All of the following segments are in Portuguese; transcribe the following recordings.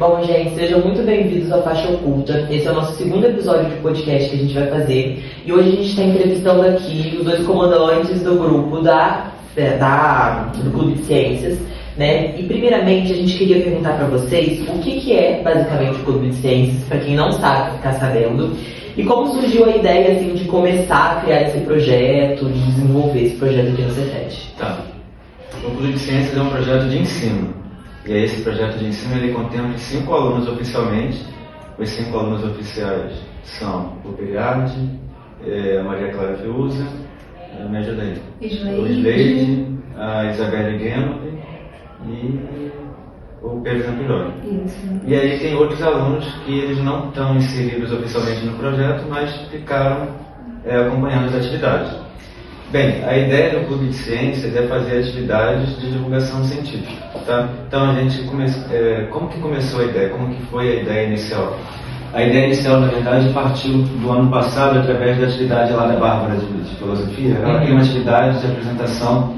Bom, gente, sejam muito bem-vindos ao Faixa Oculta. Esse é o nosso segundo episódio de podcast que a gente vai fazer. E hoje a gente está entrevistando aqui os dois comandantes do grupo do Clube de Ciências, né? E primeiramente a gente queria perguntar para vocês o que é basicamente o Clube de Ciências, para quem não sabe ficar sabendo, e como surgiu a ideia assim, de começar a criar esse projeto, de desenvolver esse projeto aqui no Cefet. Tá. O Clube de Ciências é um projeto de ensino. E aí esse projeto de ensino ele contém 5 alunos oficialmente. Os 5 alunos oficiais são o Periardi, a Maria Clara Fiuza, me ajuda aí, o Isleide, a Isabelle Guenob e o Pedro Zampiroli. E aí tem outros alunos que eles não estão inseridos oficialmente no projeto, mas ficaram acompanhando as atividades. Bem, a ideia do Clube de Ciências é fazer atividades de divulgação científica, tá? Então a gente como que começou a ideia? Como que foi a ideia inicial? A ideia inicial, na verdade, partiu do ano passado através da atividade lá da Bárbara de Filosofia. Ela tem uma atividade de apresentação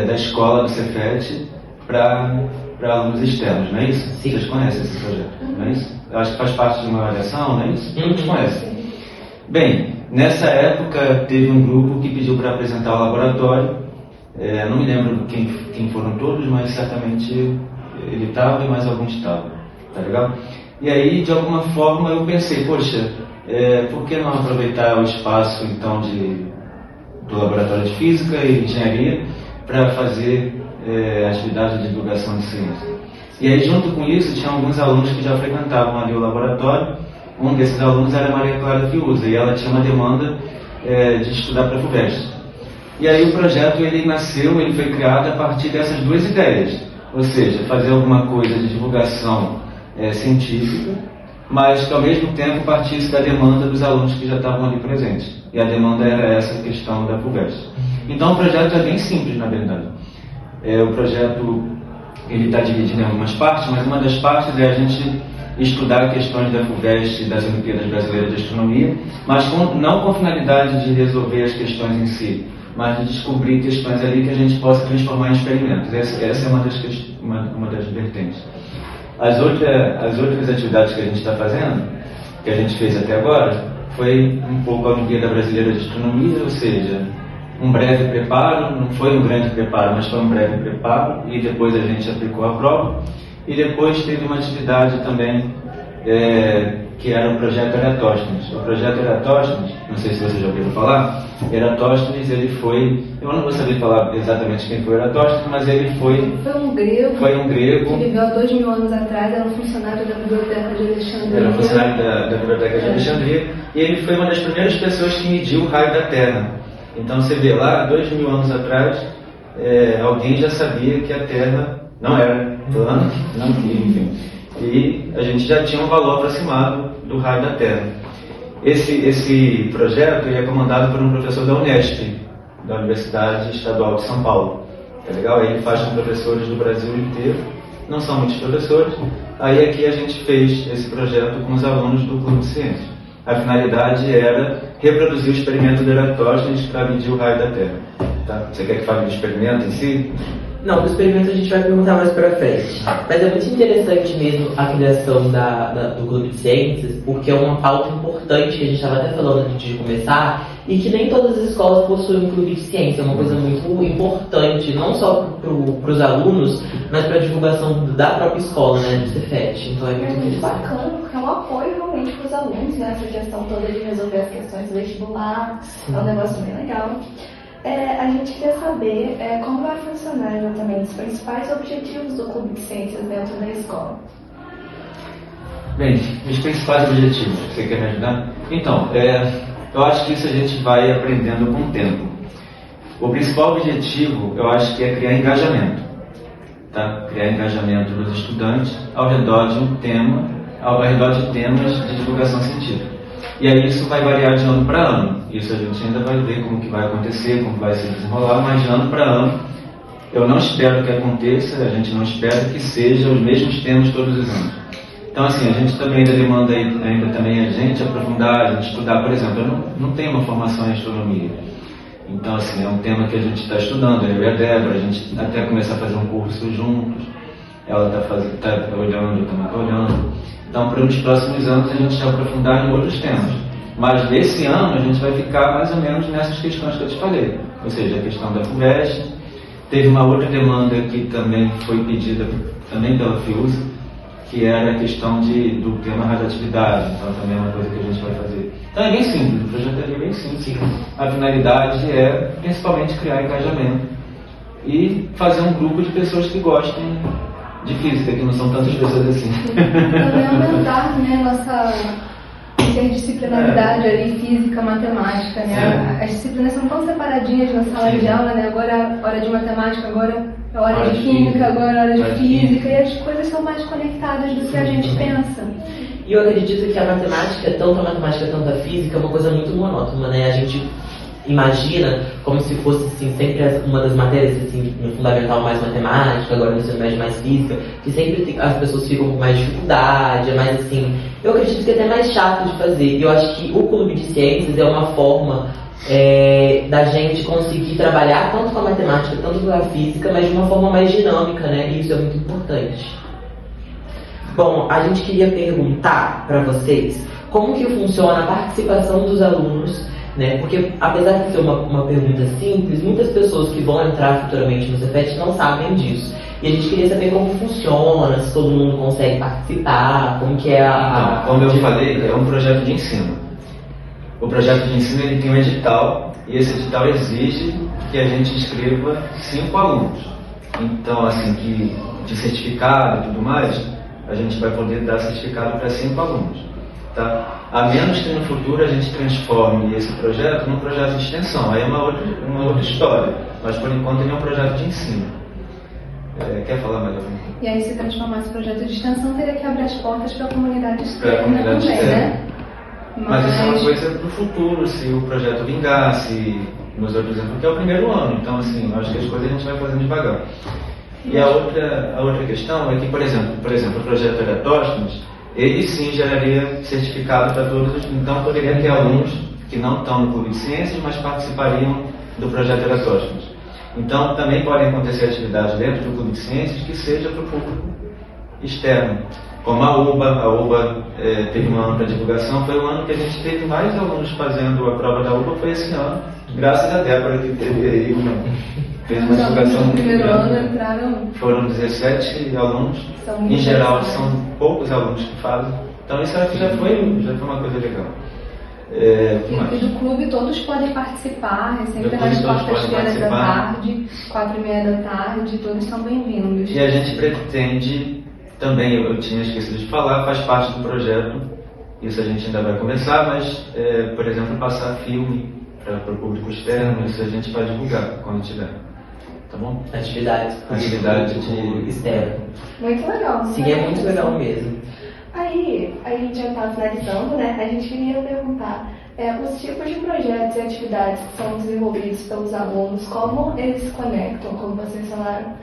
da escola do Cefet para alunos externos, não é isso? Sim. Vocês conhecem esse projeto, não é isso? Eu acho que faz parte de uma avaliação, não é isso? Todos conhecem. Bem, nessa época teve um grupo que pediu para apresentar o laboratório. Não me lembro quem foram todos, mas certamente ele estava e mais alguns estavam. Tá legal? E aí, de alguma forma, eu pensei, poxa, por que não aproveitar o espaço então do laboratório de física e engenharia para fazer atividade de divulgação de ciência? E aí, junto com isso, tinha alguns alunos que já frequentavam ali o laboratório. Um desses alunos era a Maria Clara Fiuza e ela tinha uma demanda de estudar para a FUVEST. E aí o projeto ele nasceu, ele foi criado a partir dessas duas ideias, ou seja, fazer alguma coisa de divulgação científica, mas que ao mesmo tempo partisse da demanda dos alunos que já estavam ali presentes. E a demanda era essa questão da FUVEST. Então o projeto é bem simples, na verdade. O projeto ele está dividido em algumas partes, mas uma das partes é a gente estudar questões da FUVEST e das Olimpíadas Brasileiras de Astronomia, mas não com a finalidade de resolver as questões em si, mas de descobrir questões ali que a gente possa transformar em experimentos. Essa é uma das vertentes. As outras atividades que a gente está fazendo, que a gente fez até agora, foi um pouco a Olimpíada Brasileira de Astronomia, ou seja, um breve preparo, não foi um grande preparo, mas foi um breve preparo, e depois a gente aplicou a prova. E depois teve uma atividade também que era o projeto Eratosthenes. O projeto Eratosthenes, não sei se você já ouviu falar, Eratosthenes ele foi, eu não vou saber falar exatamente quem foi Eratosthenes, mas ele foi um grego que viveu há 2000 anos atrás, era um funcionário da Biblioteca de Alexandria. Era um funcionário da Biblioteca de Alexandria, e ele foi uma das primeiras pessoas que mediu o raio da Terra. Então você vê lá, 2000 anos atrás, alguém já sabia que a Terra não era plana, enfim. E a gente já tinha um valor aproximado do raio da Terra. Esse projeto é comandado por um professor da Unesp, da Universidade Estadual de São Paulo. Tá legal? Ele faz com professores do Brasil inteiro, não são muitos professores. Aí aqui a gente fez esse projeto com os alunos do Clube de Ciências. A finalidade era reproduzir o experimento de Eratosthenes para medir o raio da Terra. Tá? Você quer que fale do experimento em si? Não, do experimento a gente vai perguntar mais pra frente. Mas é muito interessante mesmo a criação do Clube de Ciências, porque é uma pauta importante que a gente estava até falando antes de começar, e que nem todas as escolas possuem um clube de ciência. É uma coisa muito importante, não só para os alunos, mas para a divulgação da própria escola, né, do Cefet. Então é muito bacana, porque é um apoio realmente para os alunos, né, essa questão toda de resolver as questões do vestibular. Sim. É um negócio bem legal. A gente queria saber como vai funcionar exatamente os principais objetivos do Clube de Ciências dentro da escola. Bem, os principais objetivos, você quer me ajudar? Então, eu acho que isso a gente vai aprendendo com o tempo. O principal objetivo, eu acho que é criar engajamento. Tá? Criar engajamento dos estudantes ao redor de um tema, ao redor de temas de divulgação científica. E aí isso vai variar de ano para ano. Isso a gente ainda vai ver como que vai acontecer, como vai se desenrolar, mas de ano para ano eu não espero que aconteça, a gente não espera que sejam os mesmos temas todos os anos. Então assim, a gente também ainda demanda ainda também a gente aprofundar, a gente estudar, por exemplo, eu não tenho uma formação em astronomia. Então assim, é um tema que a gente está estudando, eu e a Débora, a gente até começar a fazer um curso juntos. ela está olhando, eu também estou olhando. Então, para os próximos anos, a gente vai aprofundar em outros temas. Mas desse ano, a gente vai ficar mais ou menos nessas questões que eu te falei. Ou seja, a questão da FUVEST. Teve uma outra demanda que também foi pedida também pela FIUS, que era a questão do tema radioatividade. Então, também é uma coisa que a gente vai fazer. Então, é bem simples, o projeto é bem simples. A finalidade é, principalmente, criar engajamento e fazer um grupo de pessoas que gostem de física, que não são tantas pessoas assim. Também aumentar, né, nossa interdisciplinaridade ali, física, matemática, né? As disciplinas são tão separadinhas na sala de aula, né? Agora é hora de matemática, agora é hora de química, agora é hora de física, e as coisas são mais conectadas do que a gente pensa. E eu acredito que a matemática, tanto a matemática quanto a física, é uma coisa muito monótona, né? A gente imagina como se fosse assim, sempre uma das matérias assim, no fundamental mais matemática, agora no ensino médio mais física, que sempre as pessoas ficam com mais dificuldade, é mais assim, eu acredito que é até mais chato de fazer. E eu acho que o Clube de Ciências é uma forma da gente conseguir trabalhar tanto com a matemática, tanto com a física, mas de uma forma mais dinâmica, né? E isso é muito importante. Bom, a gente queria perguntar para vocês como que funciona a participação dos alunos, né? Porque apesar de ser uma pergunta simples, muitas pessoas que vão entrar futuramente no Cefet não sabem disso. E a gente queria saber como funciona, se todo mundo consegue participar, como que é Então, como eu falei, é um projeto de ensino. O projeto de ensino ele tem um edital, e esse edital exige que a gente inscreva 5 alunos. Então, assim, de certificado e tudo mais, a gente vai poder dar certificado para 5 alunos. Tá? A menos que no futuro a gente transforme esse projeto num projeto de extensão. Aí é uma outra história. Mas por enquanto ele é um projeto de ensino. Quer falar mais alguma coisa? E aí, se transformar esse projeto de extensão, teria que abrir as portas para a comunidade externa também, né? Mas isso é uma coisa para o futuro, se o projeto vingar, se nos outros anos, porque é o primeiro ano. Então, assim, eu acho que as coisas a gente vai fazendo devagar. E a outra questão é que, por exemplo, o projeto Eratóstenes, ele sim geraria certificado para todos, então poderia ter alunos que não estão no Clube de Ciências, mas participariam do projeto Eratóstenes. Então também podem acontecer atividades dentro do Clube de Ciências que seja para o público externo, como a UBA teve um ano para divulgação, foi um ano que a gente teve mais alunos fazendo a prova da UBA, foi esse ano, graças a Débora que teve aí fez uma divulgação muito grande. Foram 17 alunos, em geral são poucos alunos que fazem, então isso já foi uma coisa legal. E do clube todos podem participar, é sempre nas quartas-feiras da tarde, 4h30 da tarde, todos são bem-vindos. E a gente pretende também, eu tinha esquecido de falar, faz parte do projeto, isso a gente ainda vai conversar, mas, por exemplo, passar filme para o público externo, isso a gente vai divulgar quando tiver. Tá bom? Atividade de externo. Muito legal. Sim, é muito legal mesmo. Aí, a gente já está finalizando, né? A gente queria perguntar os tipos de projetos e atividades que são desenvolvidos pelos alunos, como eles se conectam, como vocês falaram,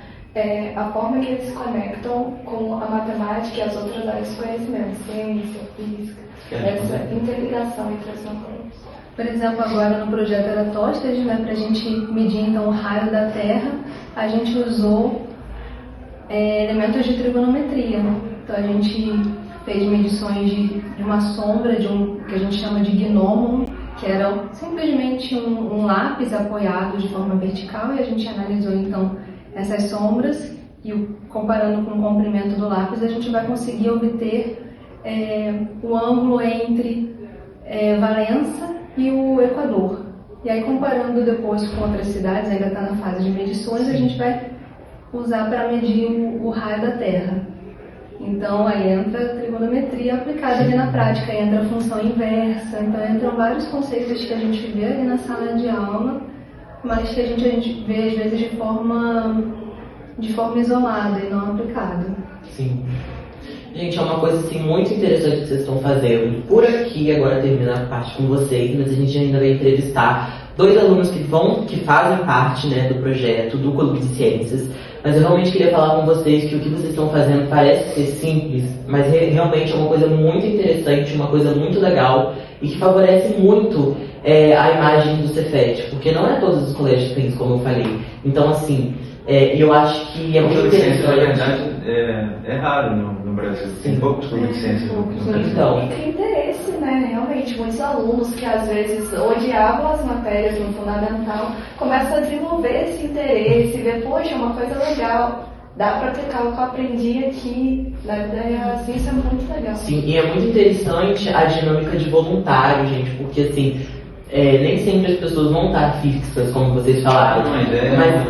a forma que eles se conectam com a matemática e as outras áreas de conhecimento, ciência, física, essa interligação entre as matérias. Por exemplo, agora no projeto Eratóstenes, né, para a gente medir então o raio da Terra, a gente usou elementos de trigonometria, né? Então a gente fez medições de uma sombra, que a gente chama de gnomon, que era simplesmente um lápis apoiado de forma vertical, e a gente analisou então essas sombras e comparando com o comprimento do lápis, a gente vai conseguir obter o ângulo entre Valença e o Equador. E aí, comparando depois com outras cidades, ainda está na fase de medições, a gente vai usar para medir o raio da Terra. Então, aí entra a trigonometria aplicada ali na prática, aí entra a função inversa, então entram vários conceitos que a gente vê ali na sala de aula, mas que a gente vê às vezes de forma isolada e não aplicada. Sim. Gente, é uma coisa assim muito interessante que vocês estão fazendo. Por aqui, agora termina a parte com vocês, mas a gente ainda vai entrevistar 2 alunos que fazem parte, né, do projeto, do Clube de Ciências. Mas eu realmente queria falar com vocês que o que vocês estão fazendo parece ser simples, mas realmente é uma coisa muito interessante, uma coisa muito legal e que favorece muito a imagem do Cefet, porque não é todos os colégios que tem isso, como eu falei. Então, assim, E eu acho que é O muito clube de ciências, na interessante. verdade, é raro no Brasil. Tem poucos clubes de ciências no Brasil. Então, E tem interesse, né? Realmente, muitos alunos que às vezes odiavam as matérias no fundamental começam a desenvolver esse interesse, ver, poxa, é uma coisa legal. Dá pra aplicar o que eu aprendi aqui na vida real, assim, isso é muito legal. sim, e é muito interessante a dinâmica de voluntário, gente, porque assim, nem sempre as pessoas vão estar fixas, como vocês falaram. Uma ideia, mas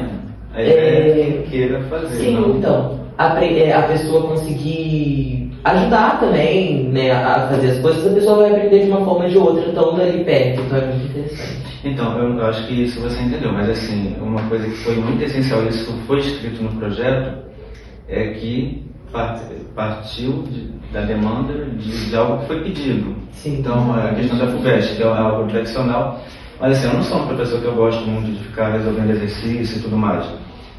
a ideia é que queira fazer. sim, não? então, a pessoa conseguir ajudar também, né, a fazer as coisas, a pessoa vai aprender de uma forma ou de outra, estando ali perto, então é muito interessante. Então, eu acho que isso você entendeu, mas assim, uma coisa que foi muito essencial, isso foi escrito no projeto, é que partiu da demanda de algo que foi pedido. Sim. Então, a questão da FUVEST, que é algo tradicional, mas assim, eu não sou um professor que eu gosto muito de ficar resolvendo exercício e tudo mais.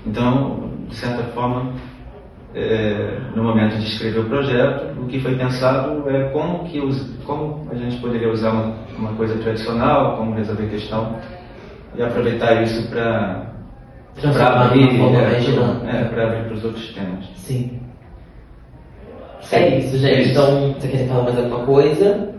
Então, de certa forma, no momento de escrever o projeto, o que foi pensado é como a gente poderia usar uma coisa tradicional, como resolver questão, e aproveitar isso para Transformar de uma forma mais dinâmica. para abrir para os outros temas. Sim. É isso, gente. Então, você quer falar mais alguma coisa?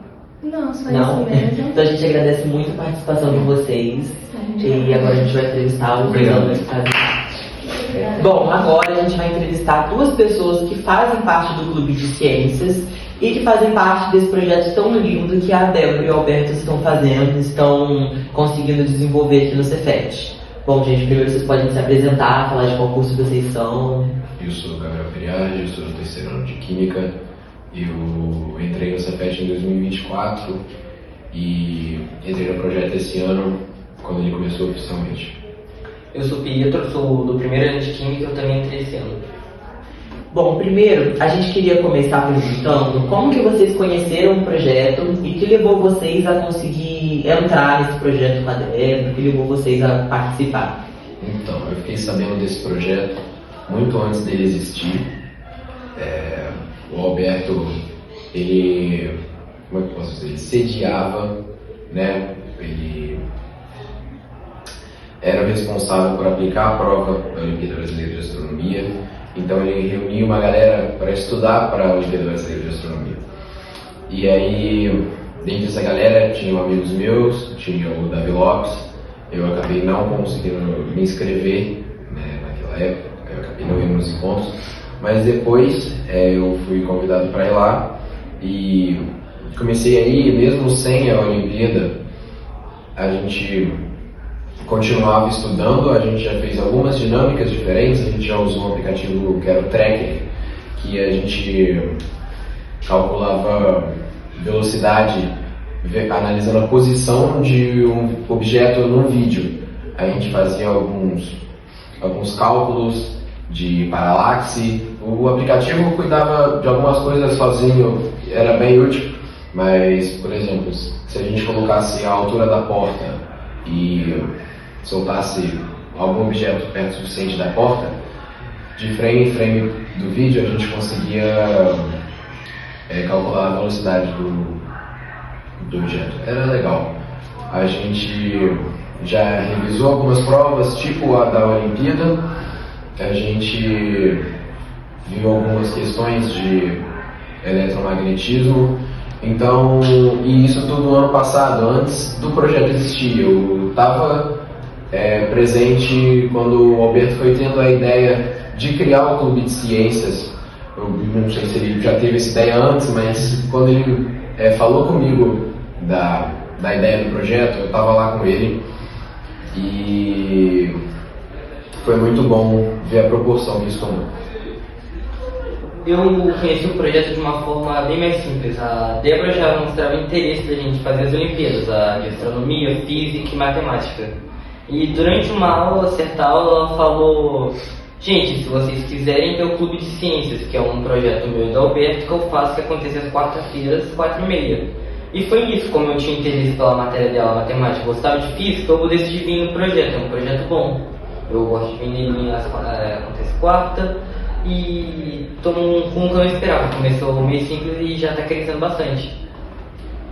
Não, só Não? isso mesmo. Então a gente agradece muito a participação de vocês. E agora a gente vai entrevistar os Obrigado. alunos que fazem parte. Bom, agora a gente vai entrevistar duas pessoas que fazem parte do Clube de Ciências e que fazem parte desse projeto tão lindo que a Débora e o Alberto estão fazendo, estão conseguindo desenvolver aqui no Cefet. Bom, gente, primeiro vocês podem se apresentar, falar de qual curso vocês são. Eu sou o Gabriel Periage, eu sou do terceiro ano de Química. Eu entrei no Cefet em 2024 e entrei no projeto esse ano, quando ele começou oficialmente. Eu sou Pietro, sou do primeiro ano de Química, eu também entrei esse ano. Bom, primeiro, a gente queria começar perguntando como que vocês conheceram o projeto e que levou vocês a conseguir entrar nesse projeto com a Débora, que levou vocês a participar. Então, eu fiquei sabendo desse projeto muito antes dele existir. O Alberto, ele, como é que eu posso dizer, ele sediava, né? Ele era o responsável por aplicar a prova da Olimpíada Brasileira de Astronomia. Então ele reunia uma galera para estudar para a Olimpíada Brasileira de Astronomia. E aí, dentro dessa galera, tinham amigos meus, tinha o Davi Lopes. Eu acabei não conseguindo me inscrever, né, naquela época, eu acabei não indo nos encontros. Mas depois eu fui convidado para ir lá e comecei a ir, mesmo sem a Olimpíada, a gente continuava estudando, a gente já fez algumas dinâmicas diferentes, a gente já usou um aplicativo que era o Tracker, que a gente calculava velocidade analisando a posição de um objeto num vídeo. A gente fazia alguns cálculos de paralaxe. O aplicativo cuidava de algumas coisas sozinho, era bem útil, mas, por exemplo, se a gente colocasse a altura da porta e soltasse algum objeto perto o suficiente da porta, de frame em frame do vídeo a gente conseguia calcular a velocidade do objeto. Era legal. A gente já revisou algumas provas, tipo a da Olimpíada. A gente viu algumas questões de eletromagnetismo. Então, e isso tudo no ano passado, antes do projeto existir. Eu estava presente quando o Alberto foi tendo a ideia de criar o Clube de Ciências. Eu não sei se ele já teve essa ideia antes, mas quando ele falou comigo da ideia do projeto, eu estava lá com ele e foi muito bom ver a proporção que isso tomou. Eu conheci o projeto de uma forma bem mais simples. A Débora já mostrava interesse da gente fazer as Olimpíadas, de astronomia, física e matemática. E durante uma aula, certa aula, ela falou: gente, se vocês quiserem ter o Clube de Ciências, que é um projeto meu e do Alberto, que eu faço, que acontece às quarta-feiras, 4h30. E foi isso, como eu tinha interesse pela matéria dela, matemática, gostava de física, eu decidi vir no projeto, é um projeto bom. Eu gosto de vir nele, acontece quarta, e tomou um rumo que eu não esperava. Começou meio simples e já está crescendo bastante.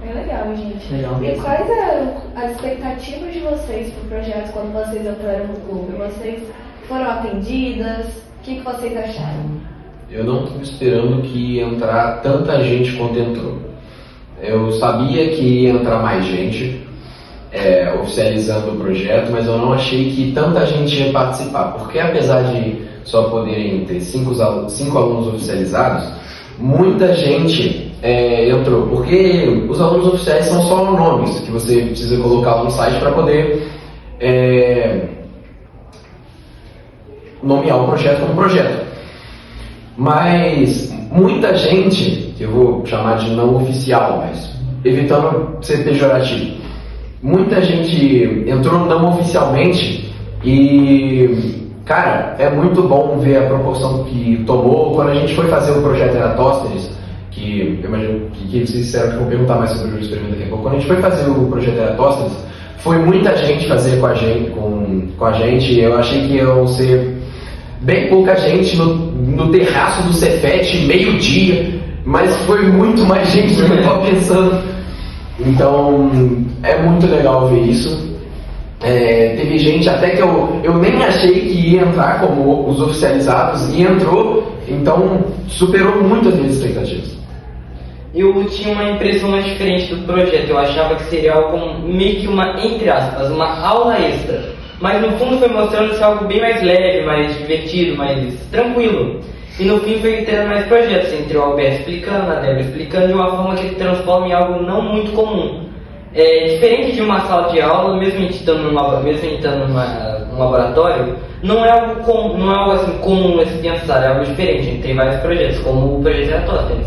É legal, gente. Legal E mesmo. quais eram as expectativas de vocês para o projeto quando vocês entraram no clube? Vocês Foram atendidas? O que vocês acharam? Eu não estava esperando que ia entrar tanta gente quanto entrou. Eu sabia que ia entrar mais gente oficializando o projeto, mas eu não achei que tanta gente ia participar, porque apesar de só poderem ter 5 alunos oficializados, muita gente entrou, porque os alunos oficiais são só nomes que você precisa colocar no site para poder nomear o projeto como projeto. Mas muita gente, que eu vou chamar de não oficial, mas evitando ser pejorativo, muita gente entrou não oficialmente e, cara, é muito bom ver a proporção que tomou. Quando a gente foi fazer o projeto Eratosthenes, que eu imagino que vocês disseram que vão perguntar mais sobre o experimento daqui a pouco, quando a gente foi fazer o projeto Eratosthenes, foi muita gente fazer com a gente. Eu achei que iam ser bem pouca gente no terraço do Cefet, meio-dia, mas foi muito mais gente do que eu estava pensando. Então, é muito legal ver isso. Teve gente até que eu nem achei que ia entrar como os oficializados, e entrou, então superou muito as minhas expectativas. Eu tinha uma impressão mais diferente do projeto. Eu achava que seria algo como, meio que uma, entre aspas, uma aula extra. Mas no fundo foi mostrando-se algo bem mais leve, mais divertido, mais tranquilo. E no fim foi tendo mais projetos, entre o Alberto explicando, a Débora explicando, de uma forma que ele transforma em algo não muito comum. Diferente de uma sala de aula, mesmo estando num laboratório, não é algo assim comum a se pensar, é algo diferente. A gente tem vários projetos, como o projeto Eratosthenes,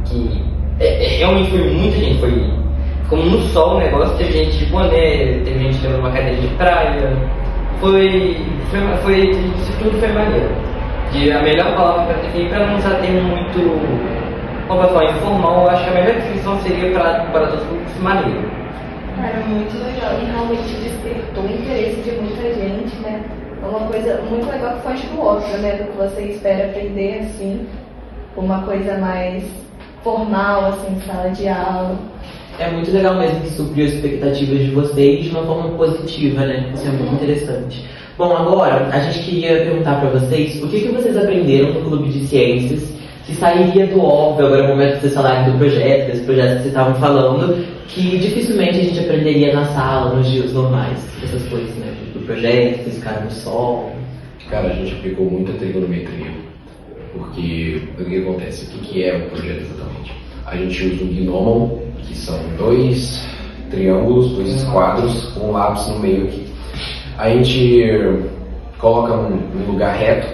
que realmente foi muita gente, ficou no sol o negócio, teve gente de boné, teve gente levando uma cadeira de praia, isso tudo foi maneiro. A melhor palavra para definir, para não usar termo muito, como eu falar, informal, eu acho que a melhor definição seria para todos os públicos maneiro. Cara, muito legal, e realmente despertou o interesse de muita gente, né? É uma coisa muito legal que foge do óbvio, né? Do que você espera aprender, assim, uma coisa mais formal, assim, sala de aula. É muito legal mesmo que supriu as expectativas de vocês de uma forma positiva, né? Isso é muito interessante. Bom, agora a gente queria perguntar para vocês o que vocês aprenderam no Clube de Ciências que sairia do óbvio agora no momento de vocês falarem do projeto, desse projeto que vocês estavam falando, que dificilmente a gente aprenderia na sala, nos dias normais, essas coisas, né? Do projeto, vocês ficaram no sol. Cara, a gente aplicou muita trigonometria, porque o que acontece? O que é o projeto exatamente? A gente usa um gnomon, que são 2 triângulos, 2 esquadros, com um lápis no meio aqui. A gente coloca um lugar reto,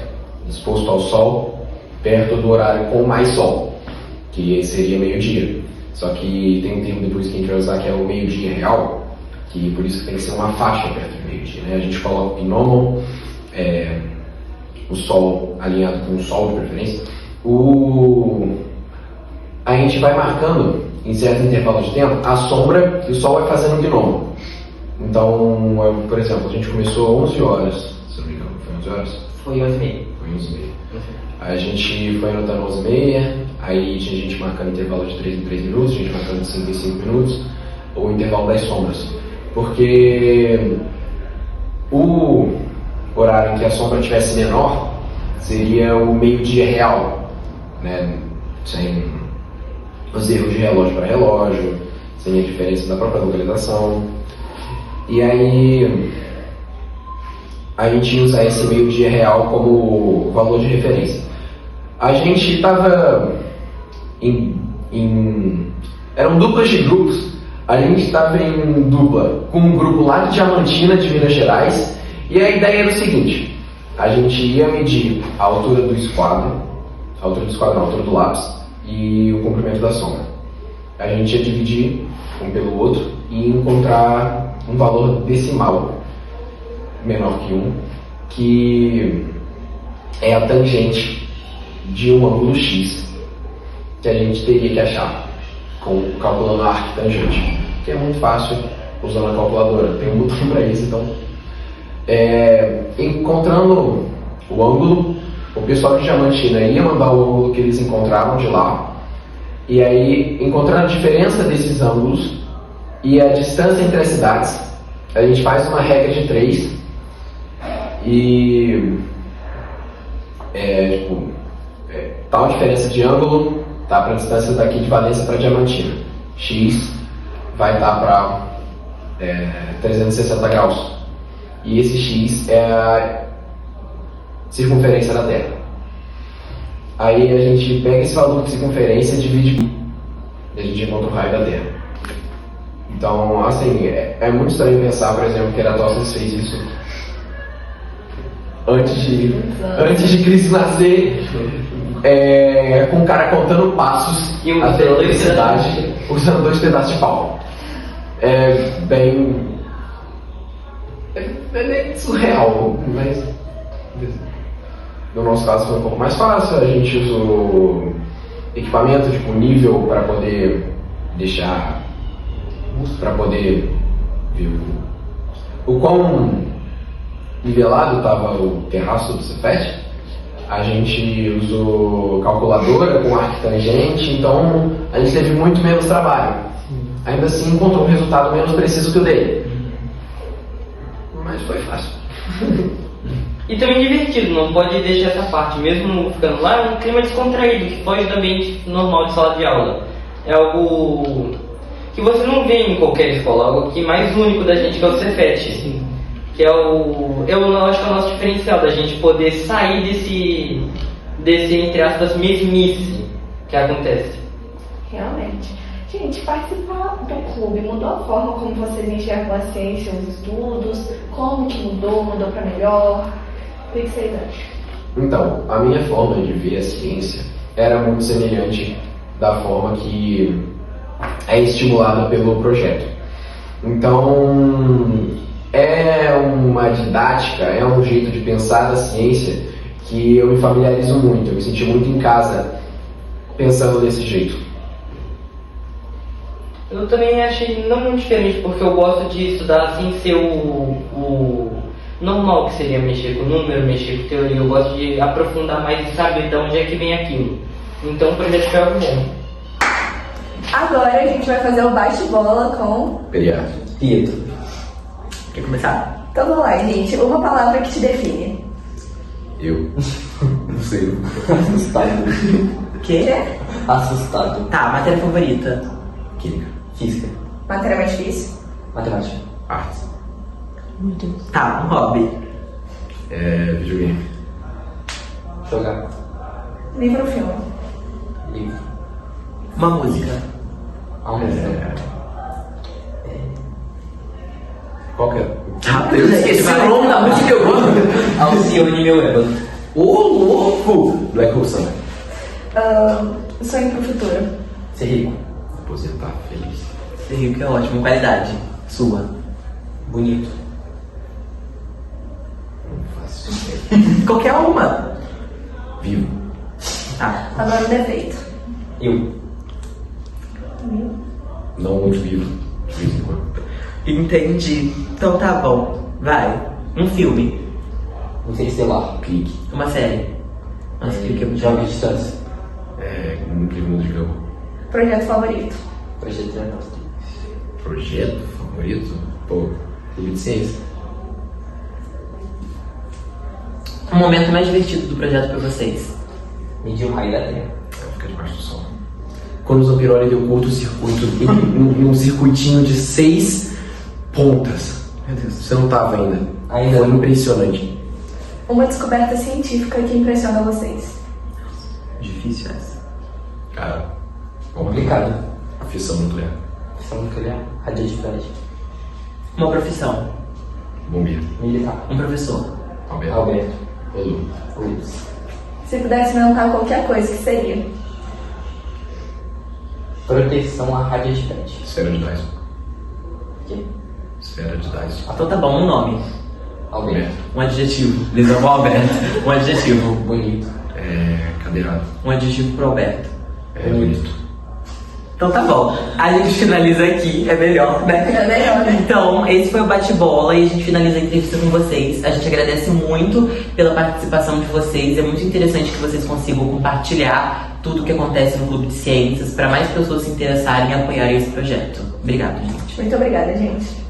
exposto ao sol, perto do horário com mais sol, que seria meio-dia. Só que tem um termo depois que a gente vai usar que é o meio-dia real, que por isso que tem que ser uma faixa perto do meio-dia, né? A gente coloca o gnomon, o sol alinhado com o sol de preferência. A gente vai marcando em certo intervalo de tempo a sombra que o sol vai fazendo no gnomon. Então, por exemplo, a gente começou 11 horas, se não me engano, foi 11 horas? Foi 11h30. Foi 11h30. Aí a gente foi anotando 11h30, aí tinha gente marcando intervalo de 3 em 3 minutos, gente marcando de 5 em 5 minutos, ou intervalo das sombras. Porque o horário em que a sombra tivesse menor seria o meio-dia real, né? Sem os erros de relógio para relógio, sem a diferença da própria localização. E aí a gente usa esse meio-dia real como valor de referência. A gente estava eram duplas de grupos. A gente estava em dupla com um grupo lá de Diamantina, de Minas Gerais, e a ideia era o seguinte: a gente ia medir a altura do esquadro, a altura do lápis e o comprimento da sombra. A gente ia dividir um pelo outro e encontrar um valor decimal menor que 1, que é a tangente de um ângulo X, que a gente teria que achar calculando a arctangente, que é muito fácil usando a calculadora, tem um botão para isso. Então, encontrando o ângulo, o pessoal de Diamantina ia mandar o ângulo que eles encontraram de lá, e aí, encontrando a diferença desses ângulos e a distância entre as cidades, a gente faz uma regra de 3 E tal diferença de ângulo tá para a distância daqui de Valência para Diamantina. X vai estar para 360 graus. E esse X é a circunferência da Terra. Aí a gente pega esse valor de circunferência e divide e a gente encontra o raio da Terra. Então, assim, é muito estranho pensar, por exemplo, que Eratóstenes fez isso antes de Cristo nascer, com um cara contando passos até a universidade, usando 2 pedaços de pau. É bem surreal, mas no nosso caso foi um pouco mais fácil. A gente usou equipamento, tipo nível, para poder ver o quão nivelado estava o terraço do Cefet. A gente usou calculadora com arctangente, então a gente teve muito menos trabalho. Ainda assim encontrou um resultado menos preciso que o dele. Mas foi fácil. E também divertido, não pode deixar essa parte, mesmo ficando lá, é um clima descontraído, que foge do ambiente normal de sala de aula. É algo que você não vê em qualquer escola, algo que mais único da gente, que é o Cefet. Que eu acho que é o nosso diferencial, da gente poder sair desse entre aspas, mesmice que acontece. Realmente. Gente, participar do clube mudou a forma como vocês enxergam a ciência, os estudos? Como que mudou? Mudou para melhor? O que vocês acham? Então, a minha forma de ver a ciência era muito semelhante da forma que é estimulada pelo projeto. Então, é uma didática, é um jeito de pensar da ciência que eu me familiarizo muito, eu me senti muito em casa pensando desse jeito. Eu também achei não muito diferente, porque eu gosto de estudar sem ser o normal, que seria mexer com número, mexer com teoria. Eu gosto de aprofundar mais e saber de onde é que vem aquilo. Então o projeto foi algo bom. Agora a gente vai fazer o bate-bola com Pediatra. Pietro. Quer começar? Então vamos lá, gente. Uma palavra que te define. Eu. Não sei. Assustado. Quê? Assustado. Tá, matéria favorita. Química. Física. Matéria mais difícil? Matemática. Artes. Meu Deus. Tá, um hobby. Videogame. Jogar. Livro ou filme? Livro. Uma música. Qual que é? Eu esqueci o nome da música que eu gosto. Alcione meu ébano. Ô, louco! Black Hole Sun. Sonho pro futuro. Ser rico. Aposentar feliz. Ser rico é ótimo. Qualidade. Sua. Bonito. Não faço. Qualquer uma. Vivo. Tá. Agora um defeito. Eu. Não muito vivo. De vez em quando. Entendi. Então tá bom. Vai. Um filme. Interestelar. Clique. Uma série. Nossa, que é muito Jogos de distância. Um incrível mundo de campo. Projeto favorito. Projeto de Eratóstenes. Projeto favorito? Pô, clube de ciência. O momento mais divertido do projeto pra vocês. Medir o raio da Terra. Fica debaixo do sol. Quando o Zampironi deu curto-circuito num circuitinho de 6 pontas. Meu Deus, você não tava ainda. Ainda Foi não. impressionante. Uma descoberta científica que impressiona vocês. Difícil essa. Cara, Complicado. A fissão nuclear. Fissão nuclear. Radioatividade. Uma profissão. Bombeiro. Militar. Um professor. Alberto. Alberto. Olu. Luiz. Se pudesse inventar qualquer coisa, que seria? Proteção à radioatividade. Esfera de Dyson. Que? Esfera de Dyson. Então tá bom, um nome. Alberto. Um adjetivo. Eles amam Alberto. Um adjetivo. Bonito. Cadeirado. Um adjetivo pro Alberto. Bonito. Então tá bom. A gente finaliza aqui, é melhor, né? É melhor, né? Então, esse foi o bate-bola e a gente finaliza a entrevista com vocês. A gente agradece muito pela participação de vocês. É muito interessante que vocês consigam compartilhar tudo o que acontece no Clube de Ciências para mais pessoas se interessarem e apoiarem esse projeto. Obrigado, gente. Muito obrigada, gente.